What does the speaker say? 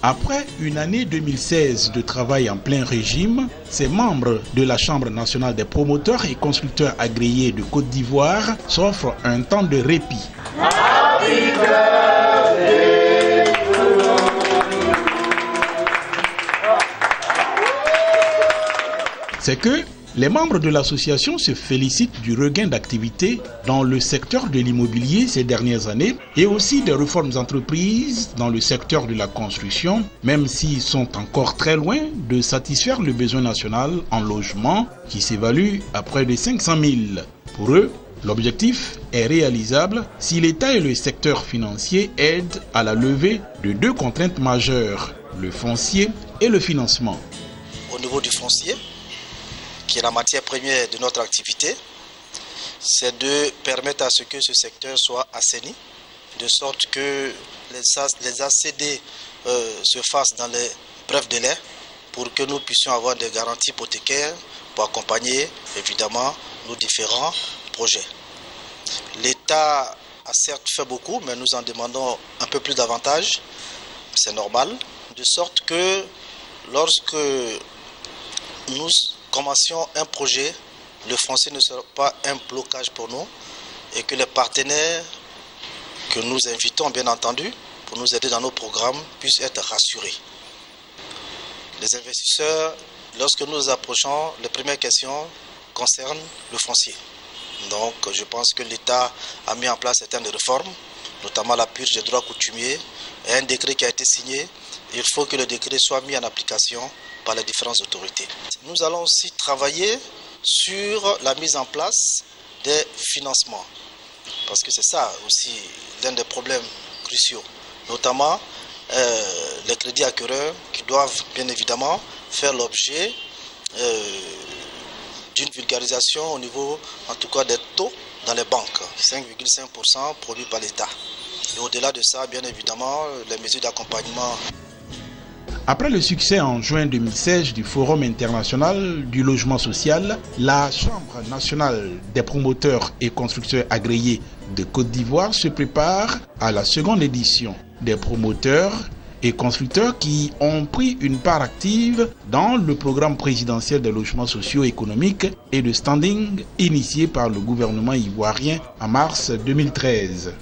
Après une année 2016 de travail en plein régime, ces membres de la Chambre nationale des promoteurs et constructeurs agréés de Côte d'Ivoire s'offrent un temps de répit. C'est que les membres de l'association se félicitent du regain d'activité dans le secteur de l'immobilier ces dernières années et aussi des réformes entreprises dans le secteur de la construction, même s'ils sont encore très loin de satisfaire le besoin national en logement qui s'évalue à près de 500 000. Pour eux, l'objectif est réalisable si l'État et le secteur financier aident à la levée de deux contraintes majeures, le foncier et le financement. Au niveau du foncier, qui est la matière première de notre activité, c'est de permettre à ce que ce secteur soit assaini, de sorte que les ACD se fassent dans les brefs délais pour que nous puissions avoir des garanties hypothécaires pour accompagner évidemment nos différents projets. L'État a certes fait beaucoup, mais nous en demandons un peu plus d'avantages, c'est normal, de sorte que lorsque nous commencions un projet, le foncier ne sera pas un blocage pour nous et que les partenaires que nous invitons, bien entendu, pour nous aider dans nos programmes, puissent être rassurés. Les investisseurs, lorsque nous approchons, les premières questions concernent le foncier. Donc, je pense que l'État a mis en place certaines réformes, notamment la purge des droits coutumiers et un décret qui a été signé. Il faut que le décret soit mis en application par les différentes autorités. Nous allons aussi travailler sur la mise en place des financements, parce que c'est ça aussi l'un des problèmes cruciaux, notamment les crédits acquéreurs qui doivent bien évidemment faire l'objet d'une vulgarisation au niveau en tout cas des taux dans les banques, 5,5% produits par l'État. Et au-delà de ça, bien évidemment, les mesures d'accompagnement. Après le succès en juin 2016 du Forum international du logement social, la Chambre nationale des promoteurs et constructeurs agréés de Côte d'Ivoire se prépare à la seconde édition. Des promoteurs et constructeurs qui ont pris une part active dans le programme présidentiel des logements socio-économiques et de standing initié par le gouvernement ivoirien en mars 2013.